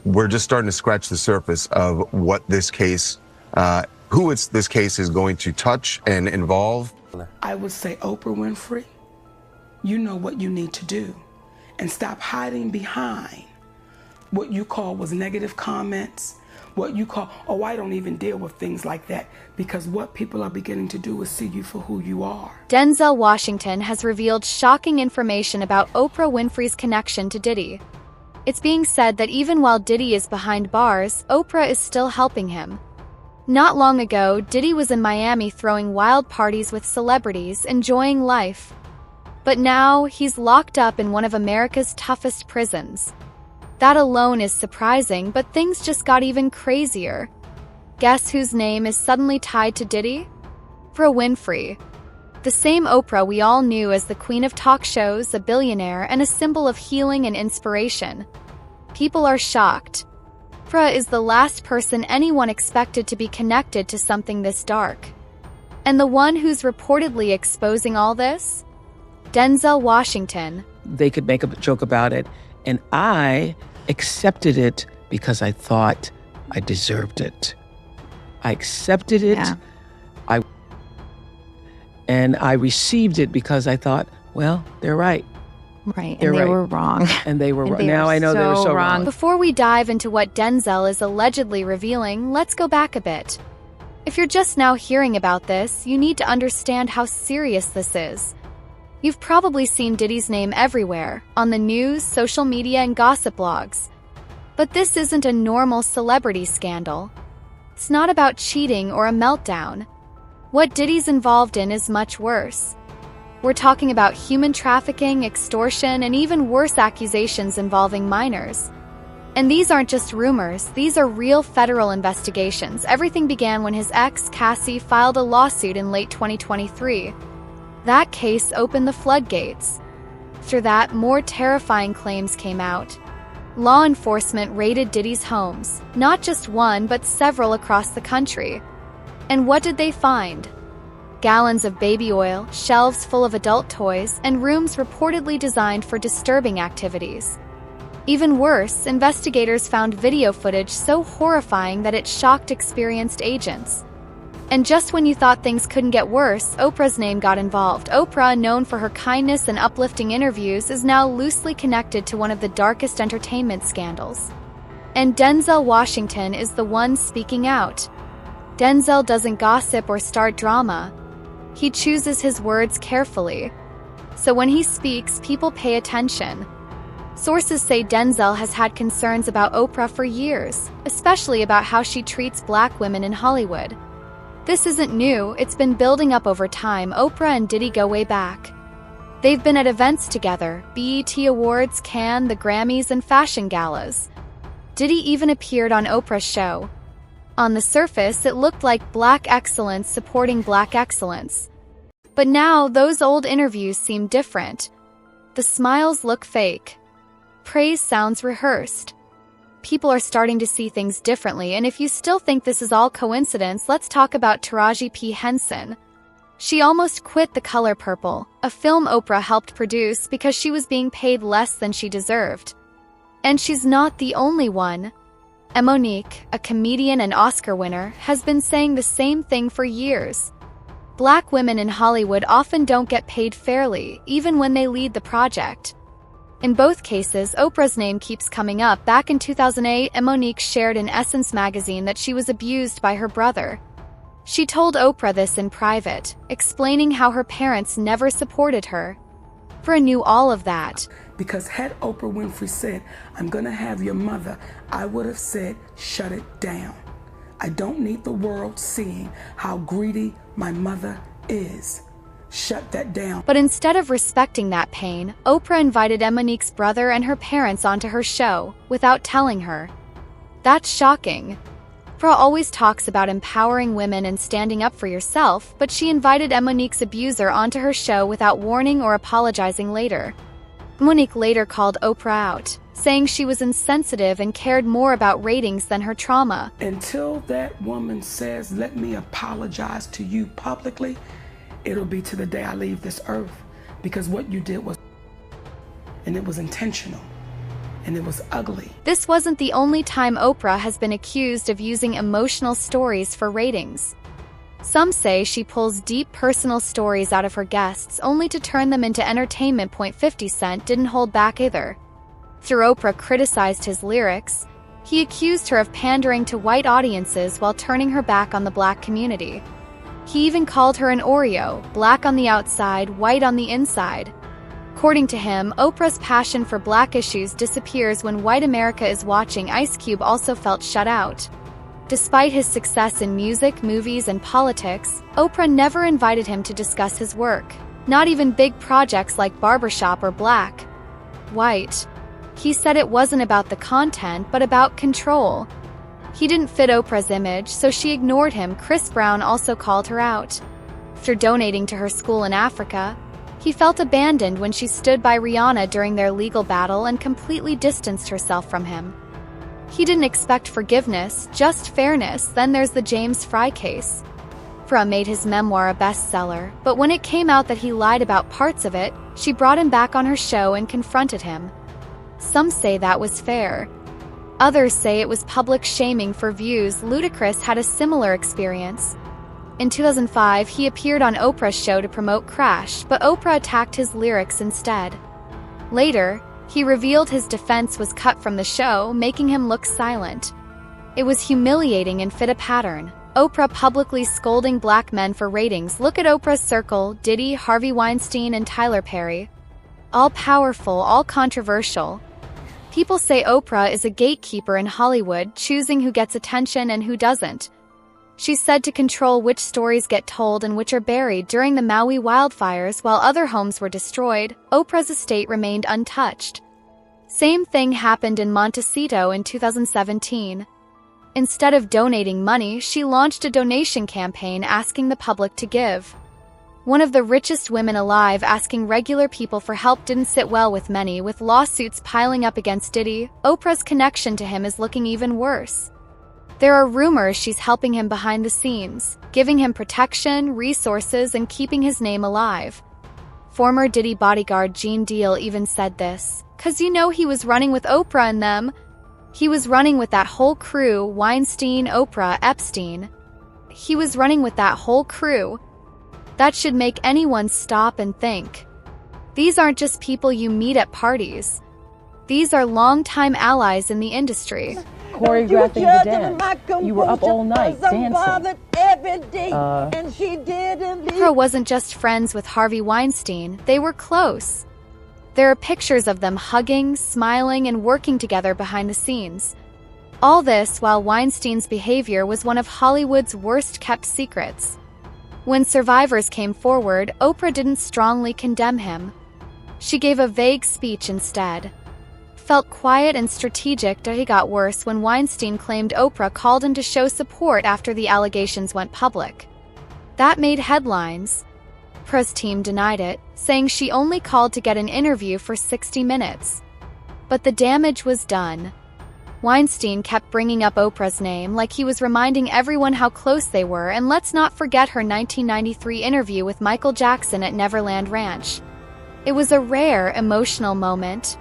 we're just starting to scratch the surface of what this case, this case is going to touch and involve. I would say, Oprah Winfrey, you know what you need to do, and stop hiding behind what you call was negative comments, what you call, oh, I don't even deal with things like that, because what people are beginning to do is see you for who you are. Denzel Washington has revealed shocking information about Oprah Winfrey's connection to Diddy. It's being said that even while Diddy is behind bars, Oprah is still helping him. Not long ago, Diddy was in Miami throwing wild parties with celebrities, enjoying life. But now, he's locked up in one of America's toughest prisons. That alone is surprising, but things just got even crazier. Guess whose name is suddenly tied to Diddy? Oprah Winfrey. The same Oprah we all knew as the queen of talk shows, a billionaire, and a symbol of healing and inspiration. People are shocked. Oprah is the last person anyone expected to be connected to something this dark. And the one who's reportedly exposing all this? Denzel Washington. They could make a joke about it, and I accepted it because I thought I deserved it. I accepted it. Yeah. And I received it because I thought, well, they're right. Right, They're and they right. were wrong. And they were And wrong. they Now were I know they were so wrong. Before we dive into what Denzel is allegedly revealing, let's go back a bit. If you're just now hearing about this, you need to understand how serious this is. You've probably seen Diddy's name everywhere, on the news, social media, and gossip blogs. But this isn't a normal celebrity scandal. It's not about cheating or a meltdown. What Diddy's involved in is much worse. We're talking about human trafficking, extortion, and even worse accusations involving minors. And these aren't just rumors, these are real federal investigations. Everything began when his ex, Cassie, filed a lawsuit in late 2023. That case opened the floodgates. After that, more terrifying claims came out. Law enforcement raided Diddy's homes, not just one, but several across the country. And what did they find? Gallons of baby oil, shelves full of adult toys, and rooms reportedly designed for disturbing activities. Even worse, investigators found video footage so horrifying that it shocked experienced agents. And just when you thought things couldn't get worse, Oprah's name got involved. Oprah, known for her kindness and uplifting interviews, is now loosely connected to one of the darkest entertainment scandals. And Denzel Washington is the one speaking out. Denzel doesn't gossip or start drama. He chooses his words carefully. So when he speaks, people pay attention. Sources say Denzel has had concerns about Oprah for years, especially about how she treats black women in Hollywood. This isn't new, it's been building up over time. Oprah and Diddy go way back. They've been at events together, BET Awards, Cannes, the Grammys, and fashion galas. Diddy even appeared on Oprah's show. On the surface, it looked like black excellence supporting black excellence. But now, those old interviews seem different. The smiles look fake. Praise sounds rehearsed. People are starting to see things differently, and if you still think this is all coincidence, let's talk about Taraji P. Henson. She almost quit The Color Purple, a film Oprah helped produce because she was being paid less than she deserved. And she's not the only one. Monique, a comedian and Oscar winner, has been saying the same thing for years. Black women in Hollywood often don't get paid fairly, even when they lead the project. In both cases, Oprah's name keeps coming up. Back in 2008, Monique shared in Essence magazine that she was abused by her brother. She told Oprah this in private, explaining how her parents never supported her. Oprah knew all of that. Because had Oprah Winfrey said, I'm gonna have your mother, I would have said, shut it down. I don't need the world seeing how greedy my mother is. Shut that down. But instead of respecting that pain, Oprah invited Monique's brother and her parents onto her show, without telling her. That's shocking. Oprah always talks about empowering women and standing up for yourself, but she invited Monique's abuser onto her show without warning or apologizing later. Monique later called Oprah out, saying she was insensitive and cared more about ratings than her trauma. Until that woman says, let me apologize to you publicly, it'll be to the day I leave this earth. Because what you did was, and it was intentional. and it was ugly. This wasn't the only time Oprah has been accused of using emotional stories for ratings. Some say she pulls deep personal stories out of her guests only to turn them into entertainment. 50 Cent didn't hold back either. After Oprah criticized his lyrics, he accused her of pandering to white audiences while turning her back on the black community. He even called her an Oreo, black on the outside, white on the inside. According to him, Oprah's passion for black issues disappears when white America is watching. Ice Cube also felt shut out. Despite his success in music, movies, and politics, Oprah never invited him to discuss his work, not even big projects like Barbershop or Black, White. He said it wasn't about the content, but about control. He didn't fit Oprah's image, so she ignored him. Chris Brown also called her out. After donating to her school in Africa, he felt abandoned when she stood by Rihanna during their legal battle and completely distanced herself from him. He didn't expect forgiveness, just fairness. Then there's the James Fry case. Oprah made his memoir a bestseller, but when it came out that he lied about parts of it, she brought him back on her show and confronted him. Some say that was fair. Others say it was public shaming for views. Ludacris had a similar experience. In 2005, he appeared on Oprah's show to promote Crash, but Oprah attacked his lyrics instead. Later, he revealed his defense was cut from the show, making him look silent. It was humiliating and fit a pattern. Oprah publicly scolding black men for ratings. Look at Oprah's circle: Diddy, Harvey Weinstein, and Tyler Perry. All powerful, all controversial. People say Oprah is a gatekeeper in Hollywood, choosing who gets attention and who doesn't. She's said to control which stories get told and which are buried. During the Maui wildfires, while other homes were destroyed, Oprah's estate remained untouched. Same thing happened in Montecito in 2017. Instead of donating money, she launched a donation campaign asking the public to give. One of the richest women alive asking regular people for help didn't sit well with many. With lawsuits piling up against Diddy, Oprah's connection to him is looking even worse. There are rumors she's helping him behind the scenes, giving him protection, resources, and keeping his name alive. Former Diddy bodyguard Gene Deal even said this, "'Cause you know he was running with Oprah and them. He was running with that whole crew, Weinstein, Oprah, Epstein. He was running with that whole crew. That should make anyone stop and think. These aren't just people you meet at parties. These are longtime allies in the industry." Choreographing the dance. You were up all night dancing. Oprah wasn't just friends with Harvey Weinstein, they were close. There are pictures of them hugging, smiling, and working together behind the scenes. All this while Weinstein's behavior was one of Hollywood's worst-kept secrets. When survivors came forward, Oprah didn't strongly condemn him. She gave a vague speech instead. Felt quiet and strategic. It got worse when Weinstein claimed Oprah called him to show support after the allegations went public. That made headlines. Oprah's team denied it, saying she only called to get an interview for 60 minutes. But the damage was done. Weinstein kept bringing up Oprah's name like he was reminding everyone how close they were, and let's not forget her 1993 interview with Michael Jackson at Neverland Ranch. It was a rare, emotional moment.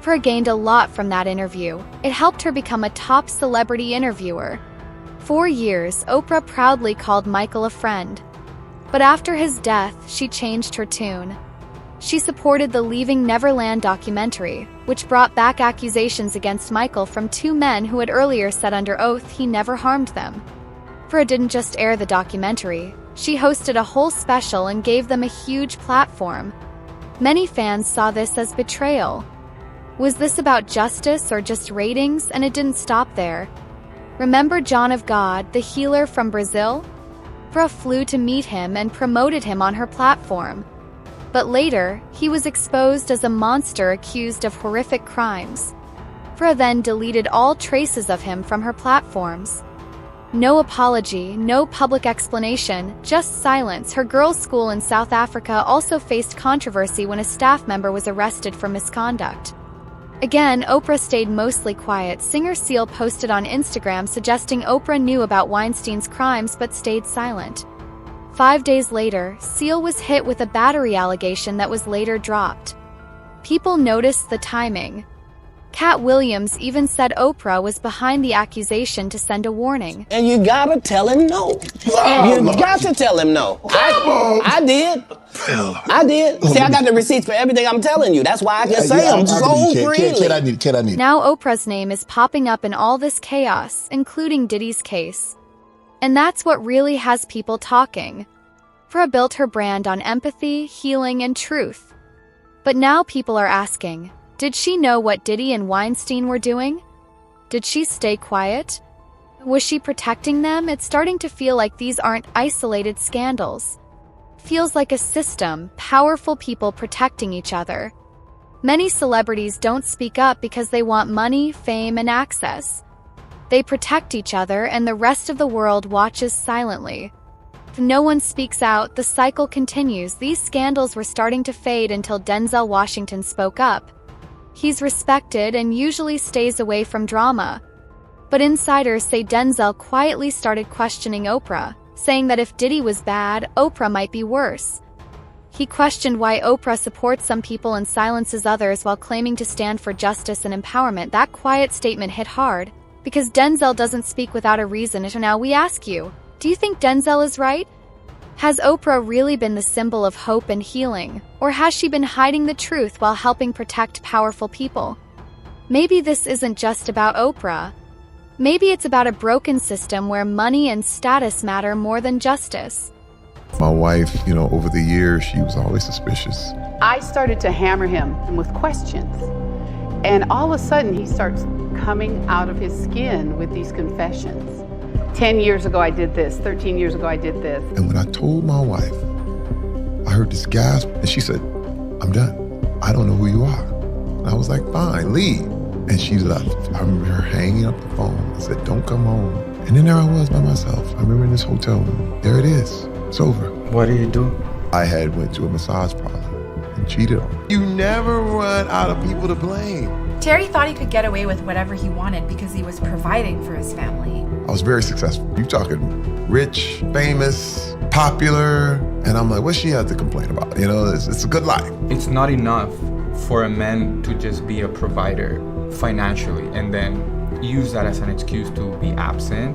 Oprah gained a lot from that interview. It helped her become a top celebrity interviewer. For years, Oprah proudly called Michael a friend. But after his death, she changed her tune. She supported the Leaving Neverland documentary, which brought back accusations against Michael from two men who had earlier said under oath he never harmed them. Oprah didn't just air the documentary, she hosted a whole special and gave them a huge platform. Many fans saw this as betrayal. Was this about justice or just ratings? And it didn't stop there. Remember John of God, the healer from Brazil? Oprah flew to meet him and promoted him on her platform. But later, he was exposed as a monster accused of horrific crimes. Oprah then deleted all traces of him from her platforms. No apology, no public explanation, just silence. Her girls' school in South Africa also faced controversy when a staff member was arrested for misconduct. Again, Oprah stayed mostly quiet. Singer Seal posted on Instagram suggesting Oprah knew about Weinstein's crimes but stayed silent. 5 days later, Seal was hit with a battery allegation that was later dropped. People noticed the timing. Cat Williams even said Oprah was behind the accusation to send a warning. And you gotta tell him no. You got to tell him no. I did. I did. See, I got the receipts for everything I'm telling you. That's why I can say them so freely. Kid, I need. Now Oprah's name is popping up in all this chaos, including Diddy's case. And that's what really has people talking. Oprah built her brand on empathy, healing, and truth. But now people are asking, did she know what Diddy and Weinstein were doing? Did she stay quiet? Was she protecting them? It's starting to feel like these aren't isolated scandals. Feels like a system, powerful people protecting each other. Many celebrities don't speak up because they want money, fame, and access. They protect each other and the rest of the world watches silently. If no one speaks out, the cycle continues. These scandals were starting to fade until Denzel Washington spoke up. He's respected and usually stays away from drama. But insiders say Denzel quietly started questioning Oprah, saying that if Diddy was bad, Oprah might be worse. He questioned why Oprah supports some people and silences others while claiming to stand for justice and empowerment. That quiet statement hit hard, because Denzel doesn't speak without a reason. So now we ask you, do you think Denzel is right? Has Oprah really been the symbol of hope and healing, or has she been hiding the truth while helping protect powerful people? Maybe this isn't just about Oprah. Maybe it's about a broken system where money and status matter more than justice. My wife, over the years, she was always suspicious. I started to hammer him with questions. And all of a sudden, he starts coming out of his skin with these confessions. 10 years ago, I did this. 13 years ago, I did this. And when I told my wife, I heard this gasp, and she said, I'm done. I don't know who you are. And I was like, fine, leave. And she left. I remember her hanging up the phone. I said, don't come home. And then there I was by myself. I remember in this hotel room. There it is. It's over. What did you do? I had went to a massage parlor and cheated on her. You never run out of people to blame. Terry thought he could get away with whatever he wanted because he was providing for his family. I was very successful. You talking rich, famous, popular, and I'm like, what she has to complain about? It's a good life. It's not enough for a man to just be a provider financially and then use that as an excuse to be absent.